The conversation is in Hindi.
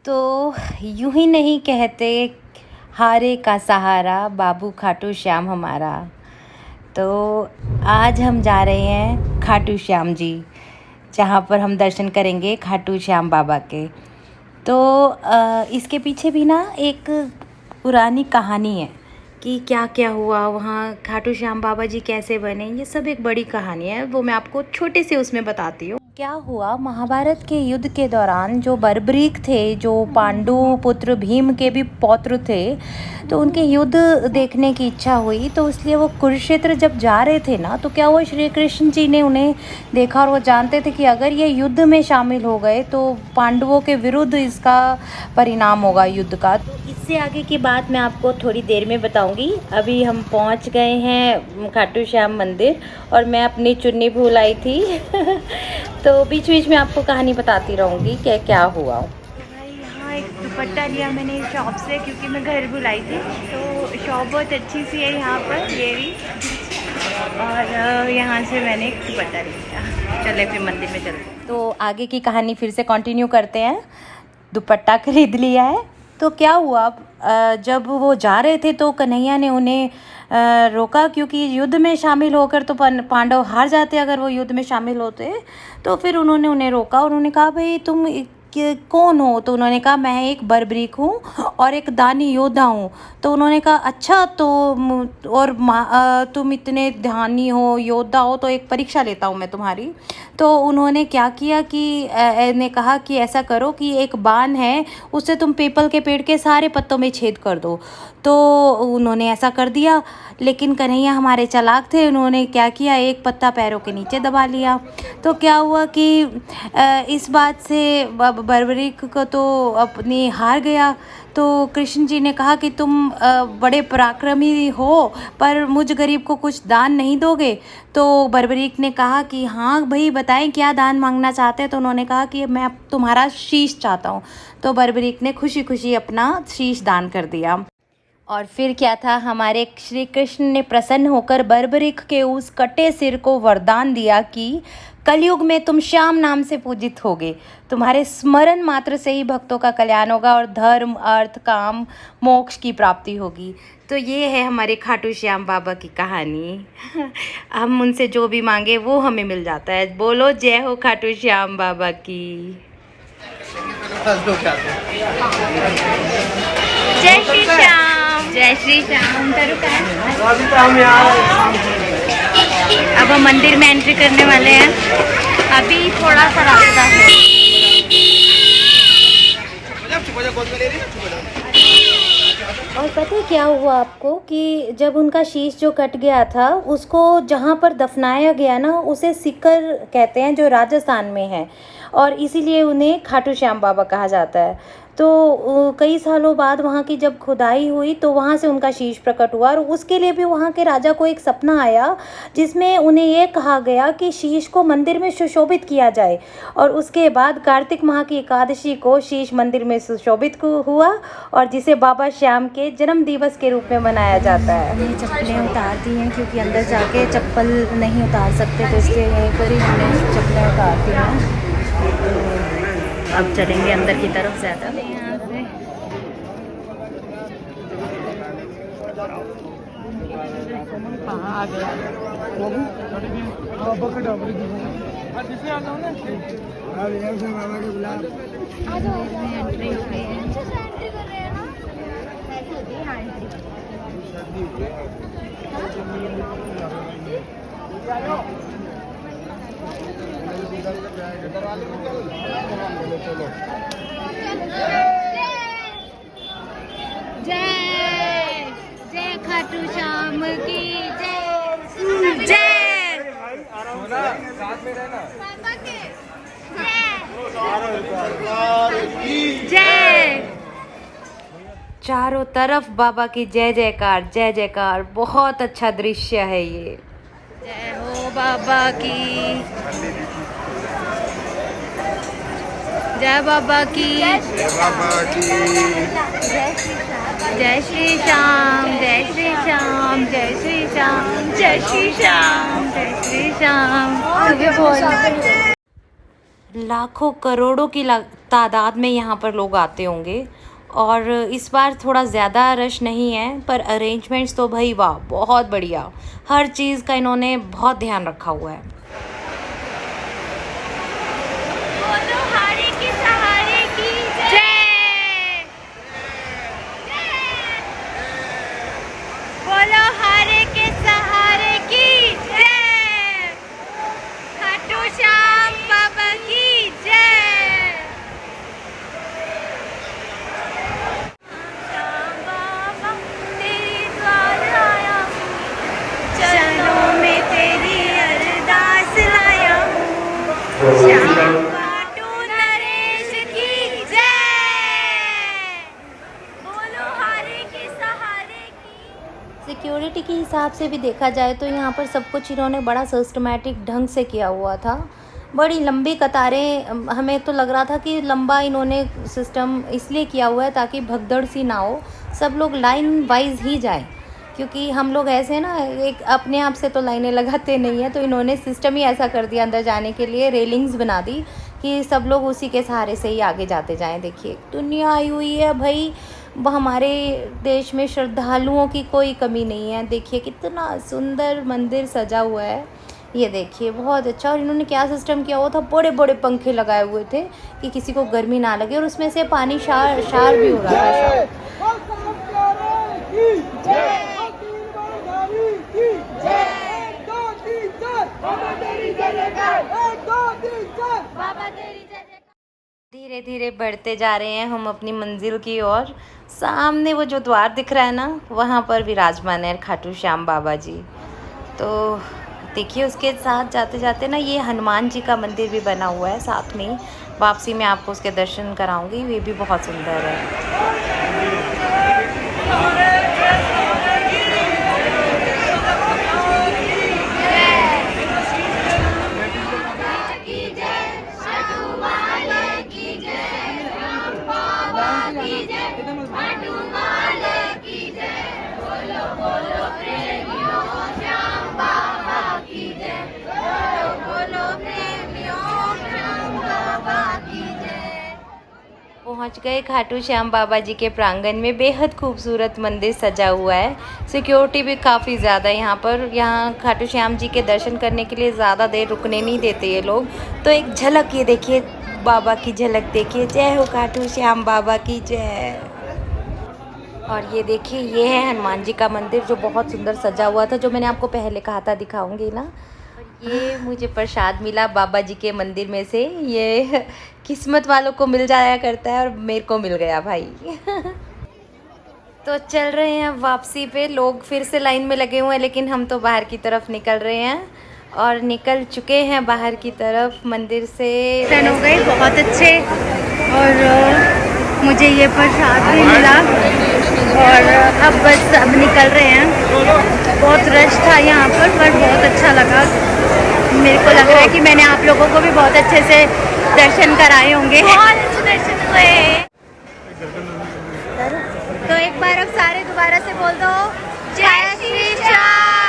तो यूं ही नहीं कहते हारे का सहारा बाबू खाटू श्याम हमारा। तो आज हम जा रहे हैं खाटू श्याम जी, जहाँ पर हम दर्शन करेंगे खाटू श्याम बाबा के। तो इसके पीछे भी ना एक पुरानी कहानी है कि क्या क्या हुआ वहाँ, खाटू श्याम बाबा जी कैसे बने, ये सब एक बड़ी कहानी है। वो मैं आपको छोटे से उसमें बताती हूँ। क्या हुआ, महाभारत के युद्ध के दौरान जो बर्बरीक थे, जो पांडु पुत्र भीम के भी पौत्र थे, तो उनके युद्ध देखने की इच्छा हुई। तो इसलिए वो कुरुक्षेत्र जब जा रहे थे ना, तो क्या हुआ, श्री कृष्ण जी ने उन्हें देखा और वो जानते थे कि अगर ये युद्ध में शामिल हो गए तो पांडवों के विरुद्ध इसका परिणाम होगा युद्ध का। तो इससे आगे की बात मैं आपको थोड़ी देर में बताऊंगी। अभी हम पहुंच गए हैं खाटू श्याम मंदिर और मैं अपनी चुन्नी भूल आई थी तो बीच बीच में आपको कहानी बताती रहूँगी कि क्या हुआ। भाई यहाँ एक दुपट्टा लिया मैंने शॉप से, क्योंकि मैं घर बुलाई थी। तो शॉप बहुत अच्छी सी है यहाँ पर, ये भी, और यहाँ से मैंने एक दुपट्टा लिया। चले फिर मंदिर में चलते। तो आगे की कहानी फिर से कंटिन्यू करते हैं। दुपट्टा खरीद लिया है। तो क्या हुआ, जब वो जा रहे थे तो कन्हैया ने उन्हें रोका, क्योंकि युद्ध में शामिल होकर तो पांडव हार जाते अगर वो युद्ध में शामिल होते। तो फिर उन्होंने उन्हें रोका। उन्होंने कहा, भाई तुम कौन हो? तो उन्होंने कहा, मैं एक बर्बरीक हूँ और एक दानी योद्धा हूँ। तो उन्होंने कहा, अच्छा, तो और तुम इतने ध्यानी हो, योद्धा हो, तो एक परीक्षा लेता हूँ मैं तुम्हारी। तो उन्होंने क्या किया कि ने कहा कि ऐसा करो कि एक बाण है, उससे तुम पीपल के पेड़ के सारे पत्तों में छेद कर दो। तो उन्होंने ऐसा कर दिया। लेकिन कन्हैया हमारे चालाक थे, उन्होंने क्या किया, एक पत्ता पैरों के नीचे दबा लिया। तो क्या हुआ कि इस बात से बर्बरीक को तो अपनी हार गया। तो कृष्ण जी ने कहा कि तुम बड़े पराक्रमी हो, पर मुझ गरीब को कुछ दान नहीं दोगे? तो बर्बरीक ने कहा कि हाँ भाई, बताएं क्या दान मांगना चाहते हैं। तो उन्होंने कहा कि मैं तुम्हारा शीश चाहता हूँ। तो बर्बरीक ने खुशी खुशी अपना शीश दान कर दिया। और फिर क्या था, हमारे श्री कृष्ण ने प्रसन्न होकर बर्बरीक के उस कटे सिर को वरदान दिया कि कलयुग में तुम श्याम नाम से पूजित होगे, तुम्हारे स्मरण मात्र से ही भक्तों का कल्याण होगा और धर्म, अर्थ, काम, मोक्ष की प्राप्ति होगी। तो ये है हमारे खाटू श्याम बाबा की कहानी हम उनसे जो भी मांगे वो हमें मिल जाता है। बोलो जय हो खाटू श्याम बाबा की। जय श्री श्याम, जय श्री श्याम। अब हम मंदिर में एंट्री करने वाले हैं। अभी थोड़ा सा रास्ता है। और पता है क्या हुआ आपको कि जब उनका शीश जो कट गया था, उसको जहाँ पर दफनाया गया ना, उसे सीकर कहते हैं, जो राजस्थान में है, और इसीलिए उन्हें खाटू श्याम बाबा कहा जाता है। तो कई सालों बाद वहाँ की जब खुदाई हुई तो वहाँ से उनका शीश प्रकट हुआ, और उसके लिए भी वहाँ के राजा को एक सपना आया, जिसमें उन्हें ये कहा गया कि शीश को मंदिर में सुशोभित किया जाए। और उसके बाद कार्तिक माह की एकादशी को शीश मंदिर में सुशोभित हुआ, और जिसे बाबा श्याम के जन्म दिवस के रूप में मनाया जाता है। ये चप्पलें उतार दी हैं, क्योंकि अंदर जाके चप्पल नहीं उतार सकते, तो इसलिए यहीं पर ही हमने चप्पलें उतार दी हैं। अब चलेंगे अंदर की तरफ ज़्यादा। यहाँ से एंट्री हो गई है। जय जय खाटू श्याम की जय जय जय। चारों तरफ बाबा की जय जयकार, जय जयकार। बहुत अच्छा दृश्य है ये। जय हो बाबा की, जय बाबा की, जय बाबा की, जय श्री श्याम, जय श्री श्याम, जय श्री श्याम, जय श्री श्याम, जय श्री श्याम। लाखों करोड़ों की तादाद में यहाँ पर लोग आते होंगे। और इस बार थोड़ा ज़्यादा रश नहीं है, पर अरेंजमेंट्स तो भाई वाह बहुत बढ़िया, हर चीज़ का इन्होंने बहुत ध्यान रखा हुआ है। बोलो हारे के सहारे की जय, बोलो हारे के सहारे की जय, खाटू श्याम बाबा की जय। श्याम बाबा तेरी द्वार आया हूँ, चरणों में तेरी अरदास लाया हूँ। श्याम खाटू नरेश की जय, बोलो हारे के सहारे की। सिक्योरिटी के हिसाब से भी देखा जाए तो यहाँ पर सब कुछ इन्होंने बड़ा सिस्टमेटिक ढंग से किया हुआ था। बड़ी लंबी कतारें, हमें तो लग रहा था कि लंबा इन्होंने सिस्टम इसलिए किया हुआ है ताकि भगदड़ सी ना हो, सब लोग लाइन वाइज ही जाएं, क्योंकि हम लोग ऐसे ना एक अपने आप से तो लाइनें लगाते नहीं हैं, तो इन्होंने सिस्टम ही ऐसा कर दिया अंदर जाने के लिए, रेलिंग्स बना दी कि सब लोग उसी के सहारे से ही आगे जाते जाएं। देखिए दुनिया आई हुई है भाई, हमारे देश में श्रद्धालुओं की कोई कमी नहीं है। देखिए कितना सुंदर मंदिर सजा हुआ है, ये देखिए बहुत अच्छा। और इन्होंने क्या सिस्टम किया हुआ था, बड़े बड़े पंखे लगाए हुए थे कि किसी को गर्मी ना लगे, और उसमें से पानी शार भी हो रहा था। धीरे धीरे बढ़ते जा रहे हैं हम अपनी मंजिल की ओर। सामने वो जो द्वार दिख रहा है ना, वहाँ पर विराजमान है खाटू श्याम बाबा जी। तो देखिए उसके साथ जाते जाते ना ये हनुमान जी का मंदिर भी बना हुआ है साथ में। वापसी में आपको उसके दर्शन कराऊंगी, वे भी बहुत सुंदर है। पहुंच गए खाटू श्याम बाबा जी के प्रांगण में। बेहद खूबसूरत मंदिर सजा हुआ है, सिक्योरिटी भी काफ़ी ज़्यादा है यहाँ पर। यहाँ खाटू श्याम जी के दर्शन करने के लिए ज़्यादा देर रुकने नहीं देते ये लोग। तो एक झलक ये देखिए, बाबा की झलक देखिए। जय हो खाटू श्याम बाबा की जय। और ये देखिए ये है हनुमान जी का मंदिर जो बहुत सुंदर सजा हुआ था, जो मैंने आपको पहले कहा था दिखाऊंगी ना। ये मुझे प्रसाद मिला बाबा जी के मंदिर में से, ये किस्मत वालों को मिल जाया करता है और मेरे को मिल गया भाई। तो चल रहे हैं वापसी पे। लोग फिर से लाइन में लगे हुए हैं, लेकिन हम तो बाहर की तरफ निकल रहे हैं और निकल चुके हैं बाहर की तरफ मंदिर से। दर्शन हो गए बहुत अच्छे, और मुझे ये प्रसाद भी मिला, और अब बस अब निकल रहे हैं। बहुत रश था यहाँ पर बहुत अच्छा लगा। मेरे को लग रहा है कि मैंने आप लोगों को भी बहुत अच्छे से दर्शन कराए होंगे। बहुत अच्छे दर्शन हुए। तो एक बार अब सारे दोबारा से बोल दो, जय श्री श्याम।